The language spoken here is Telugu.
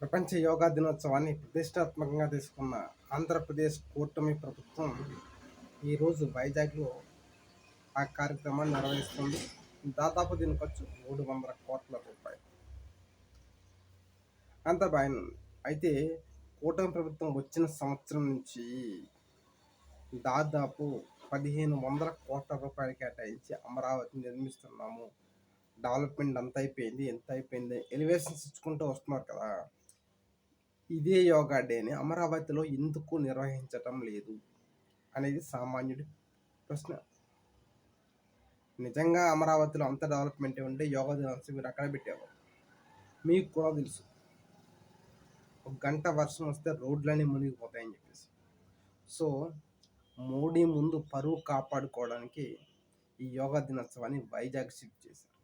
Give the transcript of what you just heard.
ప్రపంచ యోగా దినోత్సవాన్ని ప్రతిష్టాత్మకంగా తీసుకున్న ఆంధ్రప్రదేశ్ కూటమి ప్రభుత్వం ఈరోజు వైజాగ్లో ఆ కార్యక్రమాన్ని నిర్వహిస్తుంది. దాదాపు దీని ఖర్చు 300 కోట్ల రూపాయలు. అంత బాగానే ఉంది. అయితే కూటమి ప్రభుత్వం వచ్చిన సంవత్సరం నుంచి దాదాపు 1500 కోట్ల రూపాయలు కేటాయించి అమరావతి నిర్మిస్తున్నాము, డెవలప్మెంట్ అంత అయిపోయింది, ఎంత అయిపోయింది, ఎలివేషన్స్ ఇచ్చుకుంటూ వస్తున్నారు కదా. ఇదే యోగా డేని అమరావతిలో ఎందుకు నిర్వహించటం లేదు అనేది సామాన్యుడి ప్రశ్న. నిజంగా అమరావతిలో అంత డెవలప్మెంట్ ఉంటే యోగా దినోత్సవం మీరు అక్కడ పెట్టేవారు. మీకు కూడా తెలుసు, ఒక గంట వర్షం వస్తే రోడ్లన్నీ మునిగిపోతాయని చెప్పేసి. సో మోడీ ముందు పరువు కాపాడుకోవడానికి ఈ యోగా దినోత్సవాన్ని వైజాగ్ షిఫ్ట్ చేశారు.